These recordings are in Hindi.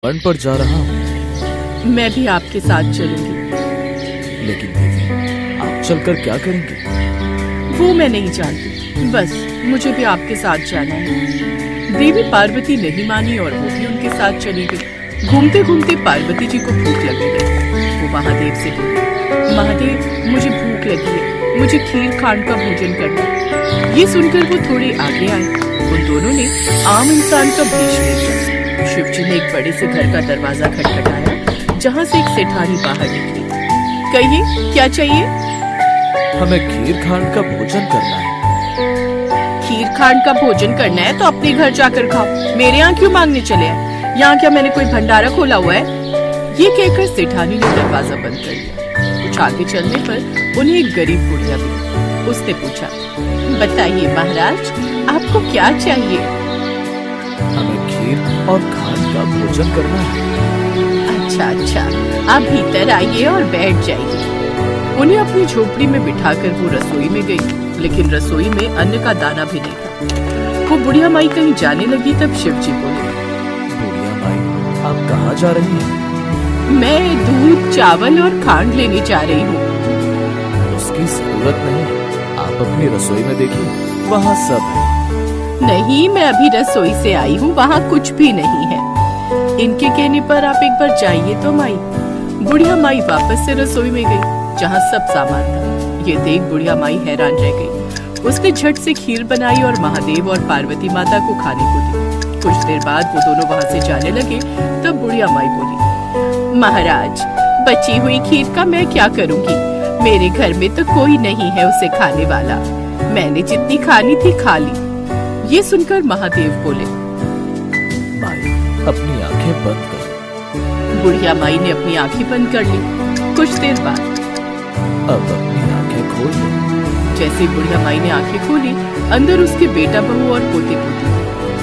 वन पर जा रहा हूँ। मैं भी आपके साथ चलूंगी। लेकिन देवी, आप चलकर क्या करेंगे? वो मैं नहीं जानती, बस मुझे भी आपके साथ जाना है। देवी पार्वती नहीं मानी और वो भी उनके साथ चली गई। घूमते घूमते पार्वती जी को भूख लगी गई। वो महादेव से बोली, महादेव मुझे भूख लगी है, मुझे खीर खांड का भोजन करना है। ये सुनकर वो थोड़े आगे आए। उन दोनों ने आम इंसान का भेष ले लिया। शिव जी ने एक बड़े से घर का दरवाजा खटखटाया, जहाँ से एक सेठानी बाहर निकली। कहिए क्या चाहिए? हमें खीर खांड का भोजन करना है। खीर खांड का भोजन करना है तो अपने घर जाकर खाओ, मेरे यहाँ क्यों मांगने चले हैं? यहाँ क्या मैंने कोई भंडारा खोला हुआ है? ये कहकर सेठानी ने दरवाजा बंद कर दिया। कुछ आगे चलने पर उन्हें एक गरीब बुढ़िया मिली। उसने पूछा, बताइए महाराज, आपको क्या चाहिए? हमें खीर और खांड का भोजन करना है। अच्छा, आप भीतर आइए और बैठ जाइए। उन्हें अपनी झोपड़ी में बिठाकर वो रसोई में गई, लेकिन रसोई में अन्न का दाना भी नहीं था। वो बुढ़िया माई कहीं जाने लगी, तब शिव जी बोले, बुढ़िया माई, आप कहाँ जा रही हैं? मैं दूध, चावल और खांड लेने जा रही हूँ। उसकी जरूरत नहीं, आप अपनी रसोई में देखिए, वहाँ सब है। नहीं, मैं अभी रसोई से आई हूँ, वहाँ कुछ भी नहीं है। इनके कहने पर आप एक बार जाइए तो माई। बुढ़िया माई वापस से रसोई में गई, जहाँ सब सामान था। ये देख बुढ़िया माई हैरान रह गई। उसने झट से खीर बनाई और महादेव और पार्वती माता को खाने को दी। कुछ देर बाद वो दोनों वहाँ से जाने लगे। तब बुढ़िया माई बोली, महाराज, बची हुई खीर का मैं क्या करूँगी? मेरे घर में तो कोई नहीं है उसे खाने वाला। मैंने जितनी खानी थी खा ली। ये सुनकर महादेव बोले, माई, अपनी आंखें बंद करो। बुढ़िया माई ने अपनी आंखें बंद कर ली। कुछ देर बाद अब अपनी आंखें खोल लो। जैसे बुढ़िया माई ने आंखें खोली, अंदर उसके बेटा बहू और पोते पोती।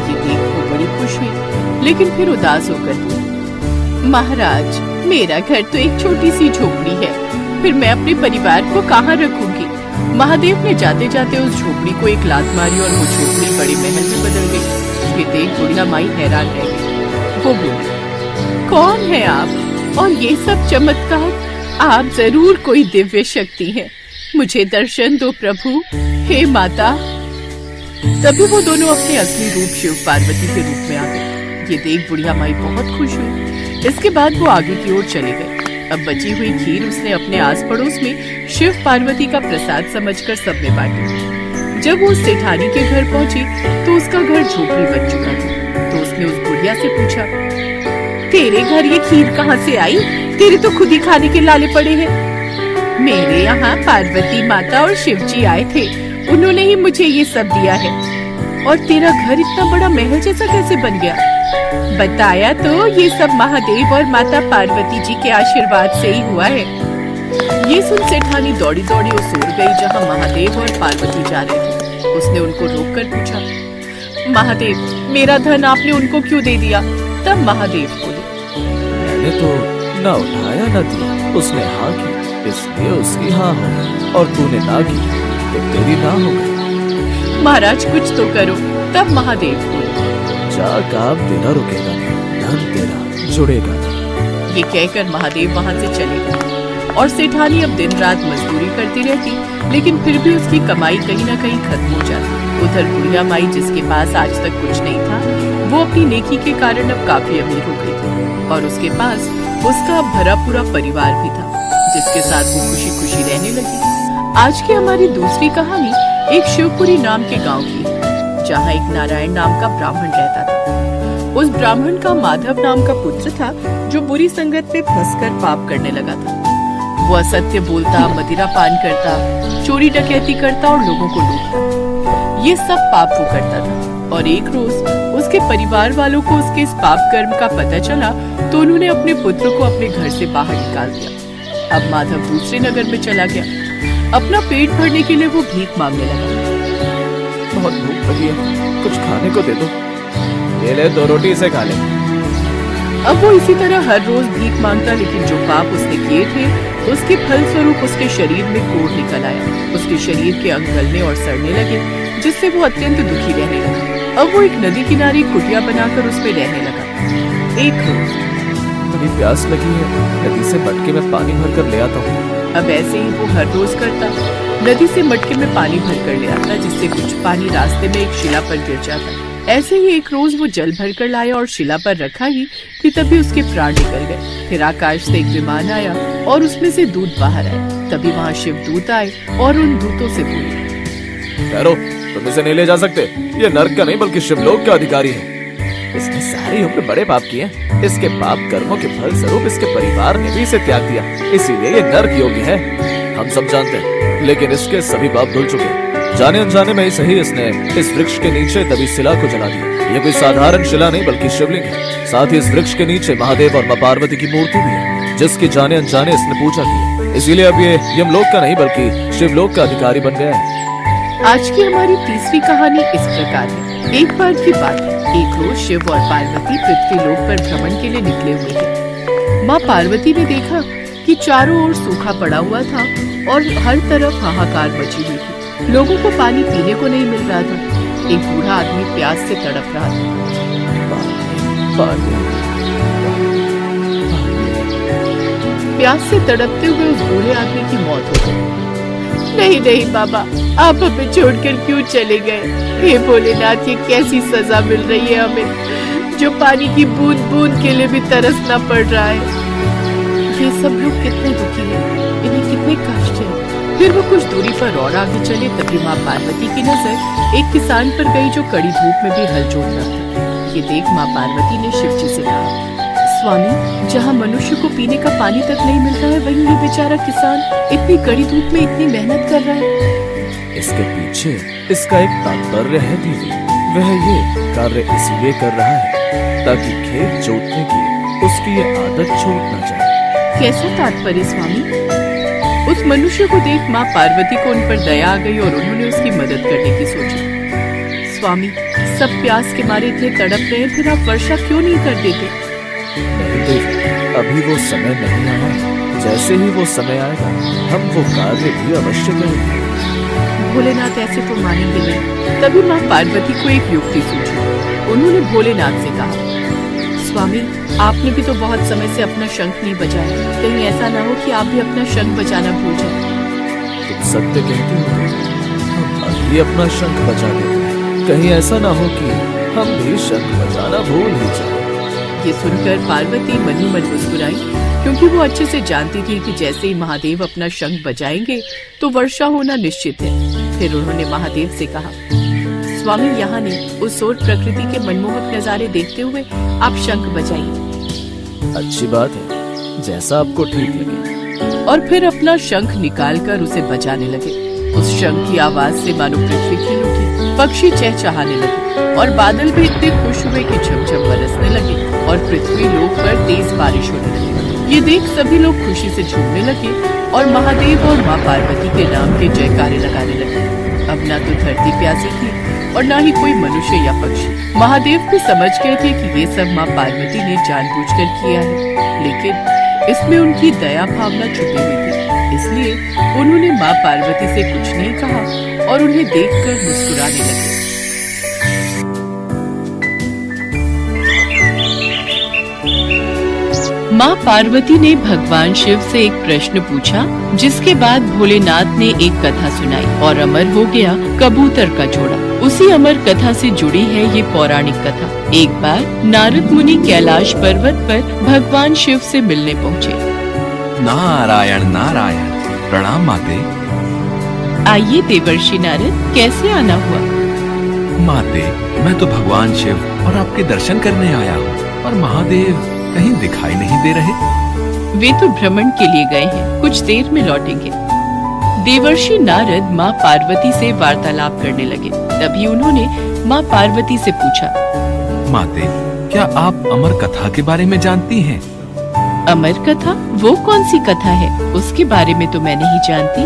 ये देख वो बड़ी खुश हुई, लेकिन फिर उदास होकर बोली, महाराज, मेरा घर तो एक छोटी सी झोपड़ी है, फिर मैं अपने परिवार को कहाँ रखूंगी? महादेव ने जाते जाते उस झोपड़ी को एक लात मारी और वो झोपड़ी बड़े महल में बदल गई। ये देख बुढ़िया माई हैरान रह गई। वो बोली, कौन है आप और ये सब चमत्कार? आप जरूर कोई दिव्य शक्ति है, मुझे दर्शन दो प्रभु, हे माता। तभी वो दोनों अपने असली रूप शिव पार्वती के रूप में आ गए। ये देख बुढ़िया माई बहुत खुश हुई। इसके बाद वो आगे की ओर चले गए। अब बची हुई खीर उसने अपने आस पड़ोस में शिव पार्वती का प्रसाद समझकर सब में बांटी। जब वो उस सेठानी के घर पहुंची तो उसका घर झोपड़ी बन चुका था। तो उसने उस बुढ़िया से पूछा, तेरे घर ये खीर कहाँ से आई? तेरे तो खुद ही खाने के लाले पड़े हैं। मेरे यहाँ पार्वती माता और शिव जी आए थे, उन्होंने ही मुझे ये सब दिया है। और तेरा घर इतना बड़ा महल जैसा कैसे बन गया? बताया तो, ये सब महादेव और माता पार्वती जी के आशीर्वाद से ही हुआ है। ये सुन सेठानी दौड़ी दौड़ी उस ओर गई जहाँ महादेव और पार्वती जा रहे थे। उसने उनको रोककर पूछा, महादेव, मेरा धन आपने उनको क्यों दे दिया? तब महादेव बोले, मैंने तो न उठाया न दिया, उसने हाँ की, इसलिए उसकी हाँ हो गई, और तूने ना की तो तेरी ना हो गई। महाराज कुछ तो करो। तब महादेव बोले, जा, काम तेरा रुकेगा नहीं, धन तेरा जुड़ेगा नहीं। ये कहकर महादेव वहाँ से चले गए। और सेठानी अब दिन रात मजदूरी करती रहती, लेकिन फिर भी उसकी कमाई कहीं न कहीं खत्म हो जाती। उधर बुढ़िया माई, जिसके पास आज तक कुछ नहीं था, वो अपनी नेकी के कारण अब काफी अमीर हो गई थी। और उसके पास उसका भरा पूरा परिवार भी था, जिसके साथ वो खुशी खुशी रहने लगी। आज की हमारी दूसरी कहानी एक शिवपुरी नाम के गाँव की है, जहाँ एक नारायण नाम का ब्राह्मण रहता था। उस ब्राह्मण का माधव नाम का पुत्र था, जो बुरी संगत में फंसकर पाप करने लगा था। वो असत्य बोलता, मदिरा पान करता, चोरी डकैती करता और लोगों को लूटता। ये सब पाप वो करता था। और एक रोज उसके परिवार वालों को उसके इस पाप कर्म का पता चला, तो उन्होंने अपने पुत्र को अपने घर से बाहर निकाल दिया। अब माधव दूसरे नगर में चला गया। अपना पेट भरने के लिए वो भीख मांगने लगा। बहुत भूख लगी है, कुछ खाने को दे दो। ये ले, 2 रोटी से खा ले। अब वो इसी तरह हर रोज भीख मांगता, लेकिन जो पाप उसने किए थे उसके फल स्वरूप उसके शरीर में कोढ़ निकल आया। उसके शरीर के अंग गलने और सड़ने लगे, जिससे वो अत्यंत दुखी रहने लगा। अब वो एक नदी किनारे कुटिया बनाकर उसमें रहने लगा। एक रोज बड़ी प्यास लगी है, नदी से मटके में पानी भर कर ले आता हूँ। अब ऐसे ही वो हर रोज करता, नदी से मटके में पानी भर कर ले आता, जिससे कुछ पानी रास्ते में एक शिला पर गिर जाता। ऐसे ही एक रोज वो जल भर कर लाया और शिला पर रखा ही कि तभी उसके प्राण निकल गए। फिर आकाश से एक विमान आया और उसमें से दूत बाहर आए। तभी वहाँ शिव दूत आए और उन दूतों से बोले, ठहरो, तुम इसे नहीं ले जा सकते। ये नर्क का नहीं बल्कि शिवलोक का अधिकारी है। इसने सारी उम्र बड़े पाप किए, इसके पाप कर्मों के फल स्वरूप इसके परिवार ने भी इसे त्याग दिया, इसीलिए ये नर्क योगी है। हम सब जानते हैं, लेकिन इसके सभी पाप धुल चुके हैं। जाने अनजाने में ही सही इसने इस वृक्ष के नीचे दबी शिला को जला दिया। ये कोई साधारण शिला नहीं बल्कि शिवलिंग है। साथ ही इस वृक्ष के नीचे महादेव और मां पार्वती की मूर्ति भी है, जिसकी जाने अनजाने इसने पूजा की। इसीलिए अब ये यमलोक का नहीं बल्कि शिवलोक का अधिकारी बन गया है। आज की हमारी तीसरी कहानी इस प्रकार है। एक बार की बात है, एक रोज शिव और पार्वती पृथ्वी लोक पर भ्रमण के लिए निकले हुए थे। माँ पार्वती ने देखा कि चारों ओर सूखा पड़ा हुआ था और हर तरफ हाहाकार मची हुई थी। लोगों को पानी पीने को नहीं मिल रहा था। एक बूढ़ा आदमी प्यास से तड़प रहा था। प्यास से तड़पते हुए उस बूढ़े आदमी की मौत हो गई। नहीं नहीं बाबा, आप हमें छोड़कर क्यों चले गए? हे भोलेनाथ, ये कैसी सजा मिल रही है हमें, जो पानी की बूंद बूंद के लिए भी तरसना पड़ रहा है। ये सब लोग कितने दुखी हैं, इन्हें कितने कष्ट है। फिर वो कुछ दूरी पर और आगे चले, तभी माँ पार्वती की नजर एक किसान पर गई जो कड़ी धूप में भी हल जोत रहा था। ये देख माँ पार्वती ने शिव जी से कहा, स्वामी, जहाँ मनुष्य को पीने का पानी तक नहीं मिल रहा है, वहीं ये बेचारा किसान इतनी कड़ी धूप में इतनी मेहनत कर रहा है। इसके पीछे इसका एक तात्पर्य है दीदी। वह ये कार्य इसलिए कर रहा है ताकि खेत जोतने की उसकी ये आदत छूट न जाए। कैसा तात्पर्य स्वामी? उस मनुष्य को देख माँ पार्वती को उन पर दया आ गई और उन्होंने उसकी मदद करने की सोची। स्वामी, सब प्यास के मारे इतने तड़प रहे हैं, फिर आप वर्षा क्यों नहीं कर देते? नहीं देवी, अभी वो समय नहीं आया। जैसे ही वो समय आएगा हम वो कार्य भी अवश्य करेंगे। भोलेनाथ ऐसे तो मानेंगे नहीं। तभी माँ पार्वती को एक युक्ति सूझी। उन्होंने भोलेनाथ से कहा, स्वामी, आपने भी तो बहुत समय से अपना शंख नहीं बजाया, कहीं ऐसा ना हो कि आप भी अपना शंख बजाना भूल जाए। तुम सत्य कहती हो, हम अभी अपना शंख बजा देते हैं, कहीं ऐसा ना हो कि हम भी शंख बजाना भूल ही जाए। ये सुनकर पार्वती मन ही मन मुस्कुराई, क्योंकि वो अच्छे से जानती थी कि जैसे ही महादेव अपना शंख बजाएंगे तो वर्षा होना निश्चित है। फिर उन्होंने महादेव से कहा, स्वामी, यहाँ नहीं, उस ओर प्रकृति के मनमोहक नजारे देखते हुए आप शंख बजाइए। अच्छी बात है, जैसा आपको ठीक लगे। और फिर अपना शंख निकालकर उसे बजाने लगे। उस शंख की आवाज से मानो पृथ्वी खिल उठी, पक्षी चहचहाने लगे और बादल भी इतने खुश हुए कि झमझम बरसने लगे और पृथ्वी लोक पर तेज बारिश होने लगी। ये देख सभी लोग खुशी से झूमने लगे और महादेव और माँ पार्वती के नाम के जयकारे लगाने लगे। अब ना तो धरती प्यासी थी और ना ही कोई मनुष्य या पक्षी। महादेव भी समझ गए थे कि ये सब माँ पार्वती ने जानबूझकर किया है, लेकिन इसमें उनकी दया भावना छुपी हुई थी। इसलिए उन्होंने माँ पार्वती से कुछ नहीं कहा और उन्हें देखकर मुस्कुराने लगे। माँ पार्वती ने भगवान शिव से एक प्रश्न पूछा, जिसके बाद भोलेनाथ ने एक कथा सुनाई और अमर हो गया कबूतर का जोड़ा। उसी अमर कथा से जुड़ी है ये पौराणिक कथा। एक बार नारद मुनि कैलाश पर्वत पर भगवान शिव से मिलने पहुँचे। नारायण नारायण, प्रणाम माते। आइए देवर्षि नारद, कैसे आना हुआ? माते, मैं तो भगवान शिव और आपके दर्शन करने आया हूँ, और महादेव कहीं दिखाई नहीं दे रहे। वे तो भ्रमण के लिए गए हैं, कुछ देर में लौटेंगे। देवर्षि नारद माँ पार्वती से वार्तालाप करने लगे। तभी उन्होंने माँ पार्वती से पूछा, माते, क्या आप अमर कथा के बारे में जानती हैं? अमर कथा? वो कौन सी कथा है? उसके बारे में तो मैं नहीं जानती।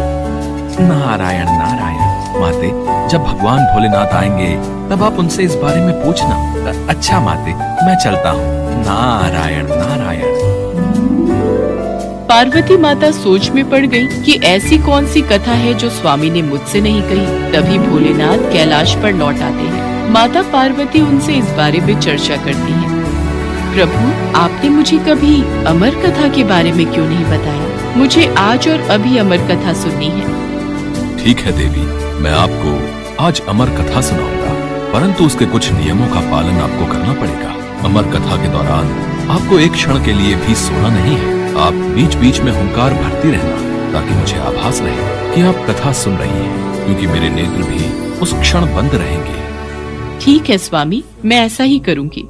नारायण नारायण, माते, जब भगवान भोलेनाथ आएंगे तब आप उनसे इस बारे में पूछना। अच्छा माते, मैं चलता हूँ। नारायण नारायण। पार्वती माता सोच में पड़ गई कि ऐसी कौन सी कथा है जो स्वामी ने मुझसे नहीं कही। तभी भोलेनाथ कैलाश पर लौट आते हैं। माता पार्वती उनसे इस बारे में चर्चा करती हैं। प्रभु, आपने मुझे कभी अमर कथा के बारे में क्यों नहीं बताया? मुझे आज और अभी अमर कथा सुननी है। ठीक है देवी, मैं आपको आज अमर कथा सुनाऊंगा, परंतु उसके कुछ नियमों का पालन आपको करना पड़ेगा। अमर कथा के दौरान आपको एक क्षण के लिए भी सोना नहीं है। आप बीच बीच में हुंकार भरती रहना, ताकि मुझे आभास रहे कि आप कथा सुन रही हैं, क्योंकि मेरे नेत्र भी उस क्षण बंद रहेंगे। ठीक है स्वामी, मैं ऐसा ही करूंगी।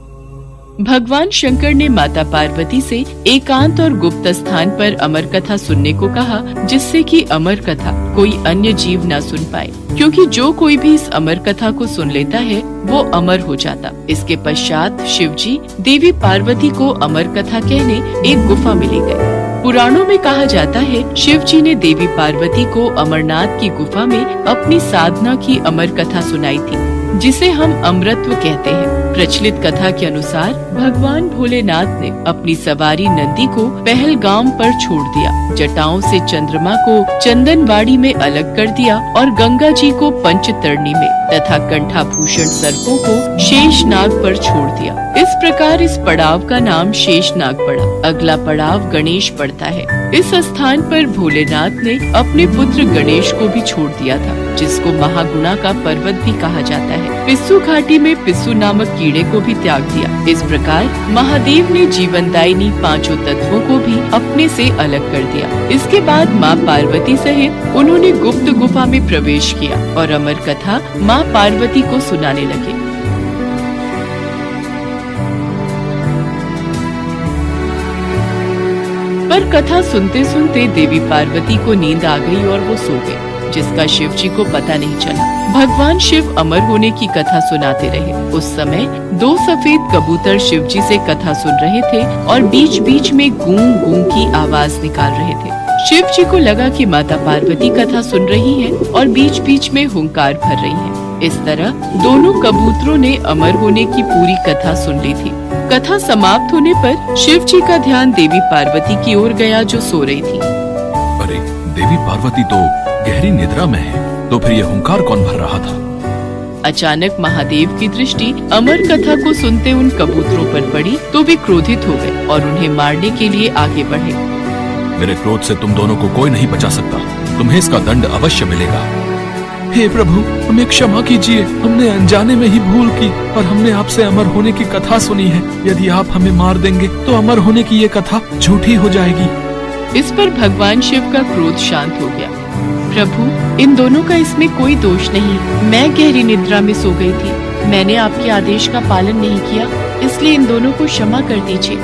भगवान शंकर ने माता पार्वती से एकांत और गुप्त स्थान पर अमर कथा सुनने को कहा, जिससे कि अमर कथा कोई अन्य जीव न सुन पाए, क्योंकि जो कोई भी इस अमर कथा को सुन लेता है वो अमर हो जाता। इसके पश्चात शिवजी देवी पार्वती को अमर कथा कहने एक गुफा में ले गए। पुराणों में कहा जाता है शिव जी ने देवी पार्वती को अमरनाथ की गुफा में अपनी साधना की अमर कथा सुनाई थी, जिसे हम अमृतत्व कहते हैं। प्रचलित कथा के अनुसार भगवान भोलेनाथ ने अपनी सवारी नंदी को पहलगाम पर छोड़ दिया, जटाओं से चंद्रमा को चंदनवाड़ी में अलग कर दिया और गंगा जी को पंचतरणी में तथा कंठाभूषण सर्पों को शेषनाग पर छोड़ दिया। इस प्रकार इस पड़ाव का नाम शेषनाग पड़ा। अगला पड़ाव गणेश पड़ता है। इस स्थान पर भोलेनाथ ने अपने पुत्र गणेश को भी छोड़ दिया था, जिसको महागुणा का पर्वत भी कहा जाता है। पिस्सू घाटी में पिस्सू नामक कीड़े को भी त्याग दिया। इस प्रकार महादेव ने जीवनदायिनी पांचों तत्वों को भी अपने से अलग कर दिया। इसके बाद माँ पार्वती सहित उन्होंने गुप्त गुफा में प्रवेश किया और अमर कथा माँ पार्वती को सुनाने लगे। पर कथा सुनते सुनते देवी पार्वती को नींद आ गई और वो सो गए, जिसका शिव जी को पता नहीं चला। भगवान शिव अमर होने की कथा सुनाते रहे। उस समय 2 सफेद कबूतर शिव जी से कथा सुन रहे थे और बीच बीच में गूं गूं की आवाज निकाल रहे थे। शिव जी को लगा कि माता पार्वती कथा सुन रही हैं और बीच बीच में हुंकार भर रही हैं। इस तरह दोनों कबूतरों ने अमर होने की पूरी कथा सुन ली थी। कथा समाप्त होने पर शिव जी का ध्यान देवी पार्वती की ओर गया, जो सो रही थी। अरे, देवी पार्वती तो गहरी निद्रा में है, तो फिर ये हुंकार कौन भर रहा था? अचानक महादेव की दृष्टि अमर कथा को सुनते उन कबूतरों पर पड़ी, तो वे क्रोधित हो गए और उन्हें मारने के लिए आगे बढ़े। मेरे क्रोध से तुम दोनों को कोई नहीं बचा सकता, तुम्हें इसका दंड अवश्य मिलेगा। हे प्रभु, हमें क्षमा कीजिए, हमने अनजाने में ही भूल की और हमने आपसे अमर होने की कथा सुनी है। यदि आप हमें मार देंगे तो अमर होने की ये कथा झूठी हो जाएगी। इस पर भगवान शिव का क्रोध शांत हो गया। प्रभु, इन दोनों का इसमें कोई दोष नहीं। मैं गहरी निद्रा में सो गई थी। मैंने आपके आदेश का पालन नहीं किया, इसलिए इन दोनों को क्षमा कर दीजिए।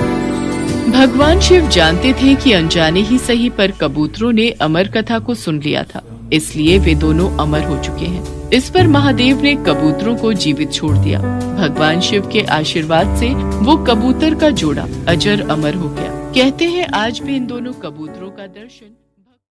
भगवान शिव जानते थे कि अनजाने ही सही पर कबूतरों ने अमर कथा को सुन लिया था, इसलिए वे दोनों अमर हो चुके हैं। इस पर महादेव ने कबूतरों को जीवित छोड़ दिया। भगवान शिव के आशीर्वाद से वो कबूतर का जोड़ा अजर अमर हो गया। कहते हैं आज भी इन दोनों कबूतरों का दर्शन